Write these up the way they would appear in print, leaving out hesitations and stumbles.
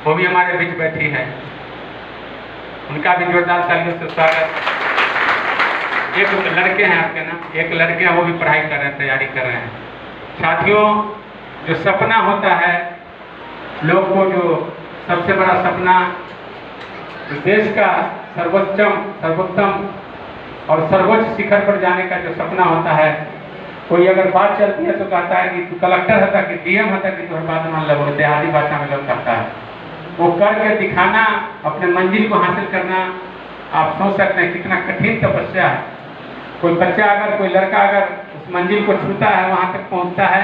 वो भी हमारे बीच बैठी है, उनका भी जोरदार तालियों से स्वागत। एक लड़के हैं आपके ना, एक लड़के हैं, वो भी पढ़ाई कर रहे हैं, तैयारी कर रहे हैं। साथियों, जो सपना होता है लोग को, जो सबसे बड़ा सपना देश का सर्वोत्तम और सर्वोच्च शिखर पर जाने का जो सपना होता है, कोई अगर बात चलती है तो कहता है कि तू कलेक्टर होता कि डीएम होता कि तुम्हें बात मान लो, देहाती भाषा में लोग कहता है। वो करके दिखाना, अपने मंजिल को हासिल करना, आप सोच सकते हैं कितना कठिन तपस्या है। कोई बच्चा अगर, कोई लड़का अगर उस मंजिल को छूता है, वहाँ तक पहुँचता है,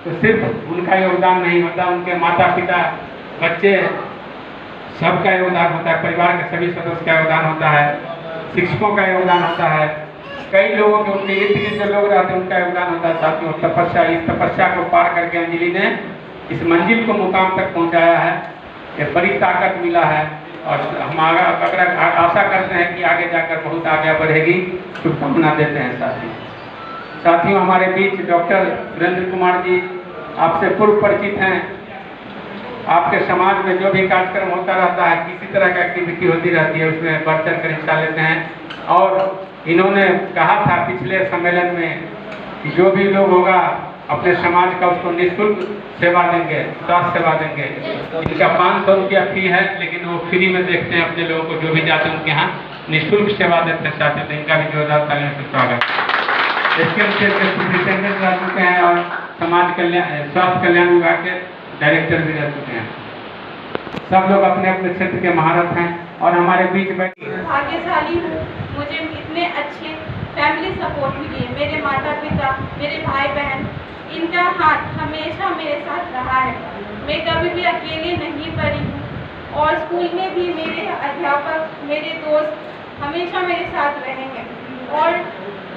तो सिर्फ उनका योगदान नहीं होता, उनके माता पिता, बच्चे, सबका योगदान होता है, परिवार के सभी सदस्य का योगदान होता है, शिक्षकों का योगदान होता है, कई लोगों के, उनके इर्द गिर्द जो लोग रहते हैं उनका योगदान होता है। साथियों, तपस्या, इस तपस्या को पार करके अंजलि ने इस मंजिल को मुकाम तक पहुंचाया है। एक बड़ी ताकत मिला है और हम आशा करते हैं कि आगे जाकर बहुत आगे बढ़ेगी। शुभकामना देते हैं साथियों, हमारे बीच डॉक्टर वीरेंद्र कुमार जी आपसे पूर्व परिचित हैं। आपके समाज में जो भी कार्यक्रम होता रहता है, किसी तरह की एक्टिविटी होती रहती है, उसमें बढ़ चढ़ कर हिस्सा लेते हैं। और इन्होंने कहा था पिछले सम्मेलन में कि जो भी लोग होगा अपने समाज का, उसको निःशुल्क सेवा देंगे, स्वास्थ्य सेवा देंगे। इनका 500 रुपया फी है, लेकिन वो फ्री में देखते हैं अपने लोगों को, जो भी जाते हैं उनके यहाँ निःशुल्क सेवा देते हैं। साथियों, तो इनका भी जोरदार तालियों से स्वागत। इसके सुपरिटेंडेंट रह चुके हैं और समाज कल्याण, स्वास्थ्य कल्याण विभाग के डायरेक्टर भी रह चुके हैं। सब लोग अपने अपने क्षेत्र के महारत हैं और हमारे बीच बैठी। भाग्यशाली हूँ, मुझे इतने अच्छे फैमिली सपोर्ट मिली है। मेरे माता पिता, मेरे भाई बहन, इनका हाथ हमेशा मेरे साथ रहा है। मैं कभी भी अकेले नहीं पड़ी हूँ और स्कूल में भी मेरे अध्यापक, मेरे दोस्त हमेशा मेरे साथ रहे हैं। और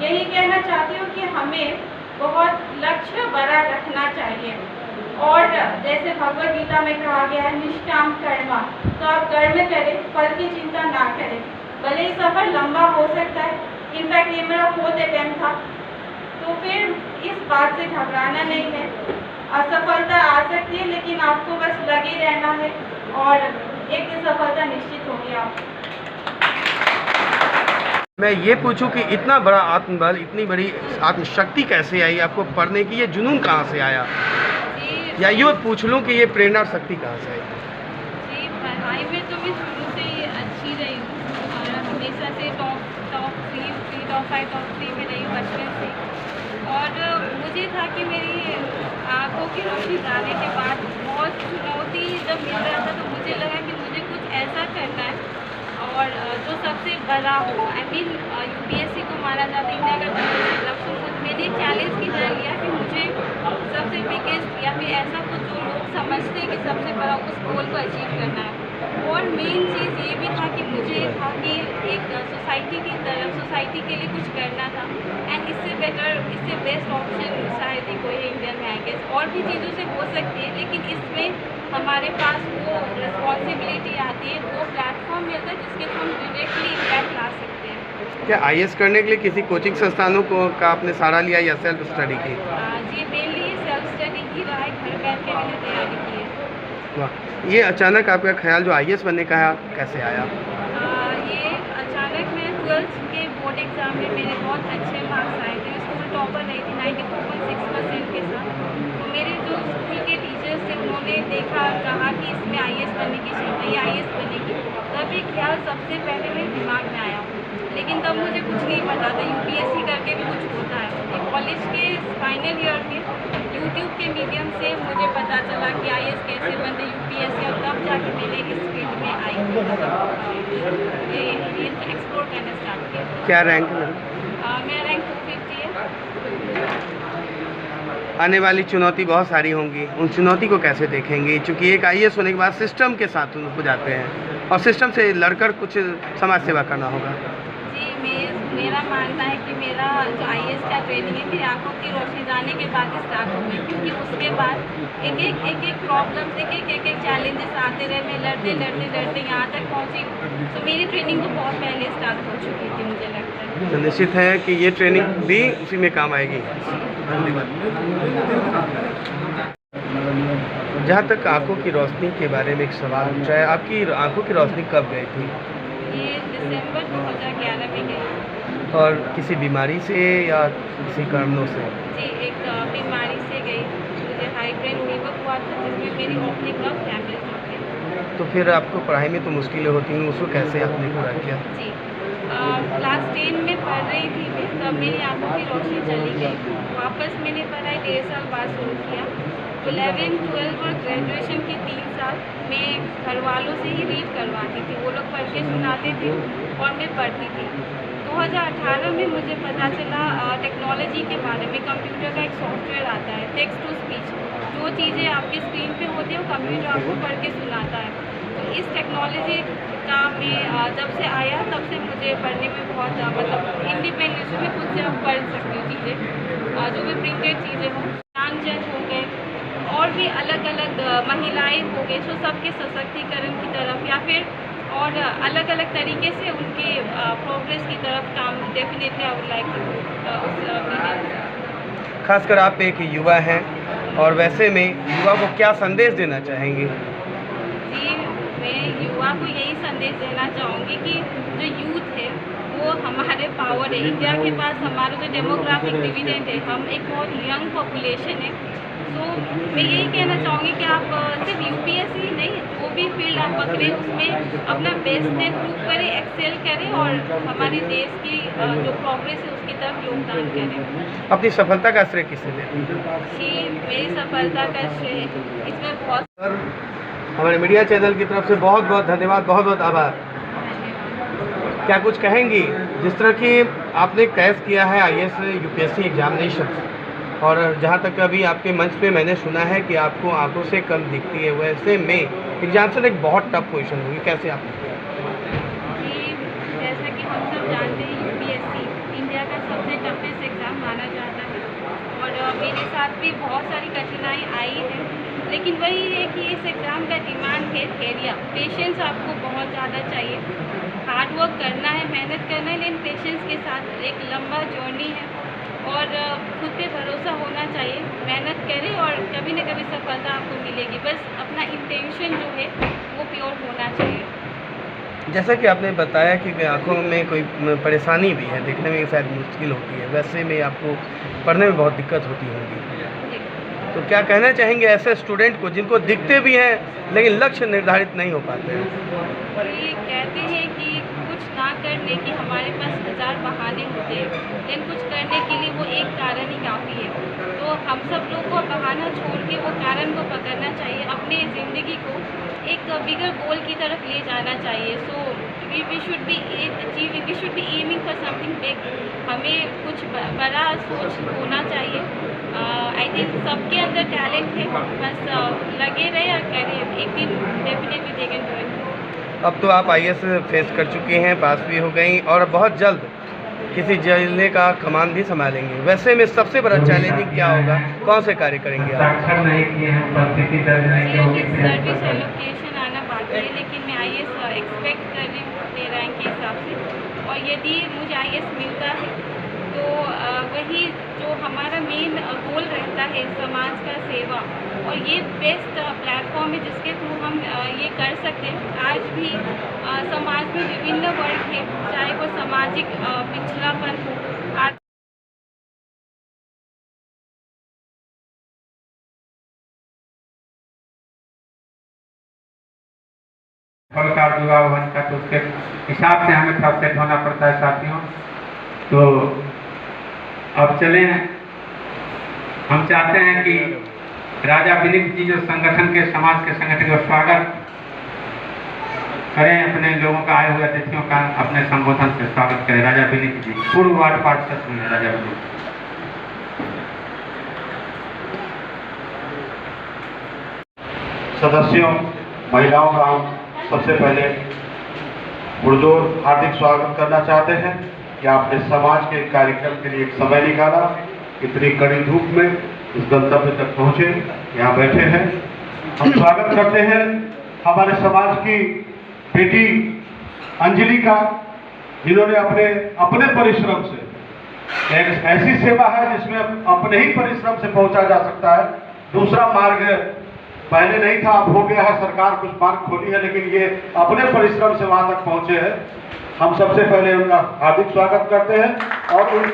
यही कहना चाहती हूँ कि हमें बहुत लक्ष्य बड़ा रखना चाहिए। और जैसे भगवद गीता में कहा गया है, निष्काम कर्मा, तो आप कर्म करें, फल की चिंता ना करें। भले ही सफ़र लंबा हो सकता है, इनफैक्ट ये मेरा 4th अटेम्प्ट था, तो फिर इस बात से घबराना नहीं है। असफलता आ सकती है, लेकिन आपको बस लगे रहना है और एक दिन सफलता निश्चित होगी आपको। मैं ये पूछूं कि इतना बड़ा आत्मबल, इतनी बड़ी आत्मशक्ति कैसे आई आपको पढ़ने की? ये जुनून कहाँ से आया? या यूँ पूछ लूँ कि ये प्रेरणा और शक्ति कहाँ से आई? जी, पढ़ाई में तो मैं शुरू से ही अच्छी रही हूँ और हमेशा से टॉप 3 में रही हूँ बचपन से। और मुझे था कि मेरी आँखों की रोशनी जाने के बाद बहुत चुनौती जब मिल रहा था, तो मुझे लगा कि मुझे कुछ ऐसा करना है और जो सबसे बड़ा हो। UPSC को माना जाता है, अगर लक्ष्य मैंने चैलेंज की तरह लिया कि मुझे सबसे बिगेस्ट या फिर ऐसा कुछ जो लोग समझते हैं कि सबसे बड़ा उस गोल को अचीव करना है। और मेन चीज़ ये भी था कि मुझे था कि एक सोसाइटी के लिए कुछ करना था। एंड इससे बेस्ट ऑप्शन शायद ही कोई है इंडिया में, आई गेस। और भी चीज़ों से हो सकती है, लेकिन इसमें हमारे पास वो रिस्पॉन्सिबिलिटी आती है, वो प्लेटफॉर्म मिलता है जिसके थ्रू हम डायरेक्टली इम्पैक्ट ला सकते हैं। क्या IAS करने के लिए किसी कोचिंग संस्थानों का आपने सहारा लिया या सेल्फ स्टडी की? जी, मेनली सेल्फ स्टडी ही रहा है, घर बैठ के मैंने तैयारी की है। वाह, ये अचानक आपका ख्याल जो IAS बनने का है कैसे आया? ये अचानक मैं 12th के बोर्ड एग्ज़ाम में मेरे बहुत अच्छे मार्क्स आए थे। स्कूल टॉपर रही थी 94.6% के साथ। तो मेरे जो स्कूल के टीचर्स थे, उन्होंने देखा, कहा कि इसमें IAS बनने की क्षमता, ये IAS बनेगी। तब ये ख्याल सबसे पहले मेरे दिमाग में आया, लेकिन तब मुझे कुछ नहीं पता था UPSC करके भी कुछ होता है। कॉलेज के फाइनल ईयर में YouTube के मीडियम से मुझे पता चला कि IAS कैसे बनते, UPSC, और तब जाके मैंने इस फील्ड में आई, ये एक्सप्लोर करना स्टार्ट किया। क्या रैंक है? मेरा रैंक 250 है। आने वाली चुनौती बहुत सारी होंगी, उन चुनौती को कैसे देखेंगे? क्योंकि एक IAS होने के बाद सिस्टम के साथ हो जाते हैं और सिस्टम से लड़कर कुछ समाज सेवा करना होगा। जी, मेरा मानना है कि मेरा जो IAS का ट्रेनिंग है मेरी आंखों की रोशनी जाने के बाद स्टार्ट हो गई, क्योंकि उसके बाद एक प्रॉब्लम, एक चैलेंजेस आते रहे। मैं लड़ते यहाँ तक पहुँची। तो मेरी ट्रेनिंग तो बहुत पहले स्टार्ट हो चुकी थी, मुझे लगता है। तो निश्चित है कि ये ट्रेनिंग भी उसी में काम आएगी। धन्यवाद। जहाँ तक आंखों की रोशनी के बारे में एक सवाल पूछा है, आपकी आंखों की रोशनी कब गई थी? ये दिसंबर 2011 में गई। और किसी बीमारी से या किसी कारणों से? जी, एक बीमारी से गई। मुझे हाई ब्रेन फीवर हुआ था जिसमें मेरी ऑप्टिक नर्व डैमेज हो गई। तो फिर आपको पढ़ाई में तो मुश्किलें होती हैं, उसको कैसे आपने पूरा किया? जी, क्लास 10 में पढ़ रही थी मैं, तब मेरी आंखों की रोशनी चली गई। वापस मैंने पढ़ाई 1.5 साल बाद शुरू किया। 11, 12 और ग्रेजुएशन के 3 साल मैं घर वालों से ही रीड करवाती थी। वो लोग पढ़ के सुनाते थे और मैं पढ़ती थी। 2018 में मुझे पता चला टेक्नोलॉजी के बारे में। कंप्यूटर का एक सॉफ्टवेयर आता है, टेक्स्ट टू स्पीच। जो चीज़ें आपकी स्क्रीन पे होती है वो कंप्यूटर आपको पढ़ के सुनाता है। तो इस टेक्नोलॉजी का मैं जब से आया तब से मुझे पढ़ने में बहुत मतलब इंडिपेंडेंस में खुद से आप पढ़ सकती हूँ चीज़ें, जो भी प्रिंटेड चीज़ें हों। दिव्यांगजन हो गए और भी अलग अलग महिलाएं हो गई, तो सबके सशक्तिकरण की तरफ या फिर और अलग अलग तरीके से उनके प्रोग्रेस की तरफ काम definitely I would like to. खासकर आप एक युवा हैं और वैसे में युवा को क्या संदेश देना चाहेंगे? जी, मैं युवा को यही संदेश देना चाहूँगी कि जो यूथ है वो हमारे पावर है। इंडिया के पास हमारा जो डेमोग्राफिक डिविडेंड है, हम एक बहुत यंग पॉपुलेशन है। तो मैं यही कहना चाहूँगी कि आप सिर्फ यूपीएससी नहीं, जो भी फील्ड आप पकड़ें उसमें अपना बेस्ट से प्रूव करें, एक्सेल करें और हमारे देश की जो प्रोग्रेस है उसकी तरफ योगदान करें। अपनी सफलता का श्रेय किसे देते हैं? जी, मेरी सफलता का श्रेय इसमें बहुत सर, हमारे मीडिया चैनल की तरफ से बहुत बहुत धन्यवाद, बहुत बहुत आभार। क्या कुछ कहेंगी? जिस तरह की आपने कैस किया है IAS UPSC एग्जामिनेशन, और जहाँ तक अभी आपके मंच पे मैंने सुना है कि आपको आंखों से कम दिखती है, वैसे में एग्जामिनेशन एक बहुत टफ पोजीशन होगी, कैसे आप? जी, जैसा कि हम सब जानते हैं UPSC इंडिया का सबसे टफेस्ट एग्ज़ाम माना जाता है और मेरे साथ भी बहुत सारी कठिनाई आई है। लेकिन वही है कि इस एग्ज़ाम का डिमांड है धैर्य, पेशेंस आपको बहुत ज़्यादा चाहिए। हार्ड वर्क करना है, मेहनत करना है, लेकिन पेशेंस के साथ एक लंबा जर्नी है और खुद पे भरोसा होना चाहिए। मेहनत करें और कभी न कभी सफलता आपको मिलेगी। बस अपना इंटेंशन जो है वो प्योर होना चाहिए। जैसा कि आपने बताया कि आंखों में कोई परेशानी भी है, देखने में शायद मुश्किल होती है, वैसे में आपको पढ़ने में बहुत दिक्कत होती होगी, तो क्या कहना चाहेंगे ऐसे स्टूडेंट को जिनको दिखते भी हैं लेकिन लक्ष्य निर्धारित नहीं हो पाते हैं? ये कहते हैं कि कुछ ना करने की हमारे पास 1000 बहाने होते हैं, लेकिन कुछ करने के लिए वो एक कारण ही काफ़ी है। तो हम सब लोग को बहाना छोड़ के वो कारण को पकड़ना चाहिए, अपने ज़िंदगी को एक बिगर गोल की तरफ ले जाना चाहिए। So we should be achieving, we should be aiming for something big. हमें कुछ बड़ा सोच होना चाहिए। आई थिंक सबके अंदर टैलेंट है, बस लगे रहे और करें, एक दिन definitely they can do it. अब तो आप IAS फेस कर चुकी हैं, पास भी हो गई और बहुत जल्द किसी जिले का कमान भी संभालेंगे। वैसे में सबसे बड़ा चैलेंजिंग क्या होगा, कौन से कार्य करेंगे आप? सर्विस एलोकेशन आना बाकी है, लेकिन मैं IAS एक्सपेक्ट कर रही हूँ अपने रैंक के हिसाब से। और यदि मुझे IAS मिलता है तो वही जो हमारा मेन गोल रहता है समाज का सेवा, और ये बेस्ट प्लेटफॉर्म है जिसके थ्रू हम ये कर सकते हैं। आज भी समाज में विभिन्न वर्ग है, चाहे वो सामाजिक पिछड़ापन हो, फलकार विवाह भवन का, तो उसके हिसाब से हमें सब सेट होना पड़ता है साथियों। तो अब चले, हम चाहते हैं कि राजा विनीत जी जो संगठन के समाज के संगठन का स्वागत करें, अपने लोगों का आए हुए अतिथियों का अपने संबोधन से स्वागत करें। राजा विनीत जी, पूर्व वार्ड पार्षद में राजा विनीत। सदस्यों, महिलाओं का हम सबसे पहले पुरजोर हार्दिक स्वागत करना चाहते हैं कि आपने समाज के कार्यक्रम के लिए एक समय निकाला, इतनी कड़ी धूप में इस गंतव्य तक पहुंचे, यहाँ बैठे हैं। हम स्वागत करते हैं हमारे समाज की बेटी अंजलि का, जिन्होंने अपने परिश्रम से, एक ऐसी सेवा है जिसमें अपने ही परिश्रम से पहुंचा जा सकता है। दूसरा मार्ग पहले नहीं था, अब हो गया है, सरकार कुछ मार्ग खोली है, लेकिन ये अपने परिश्रम से वहाँ तक पहुँचे हैं। हम सबसे पहले उनका हार्दिक स्वागत करते हैं और उनके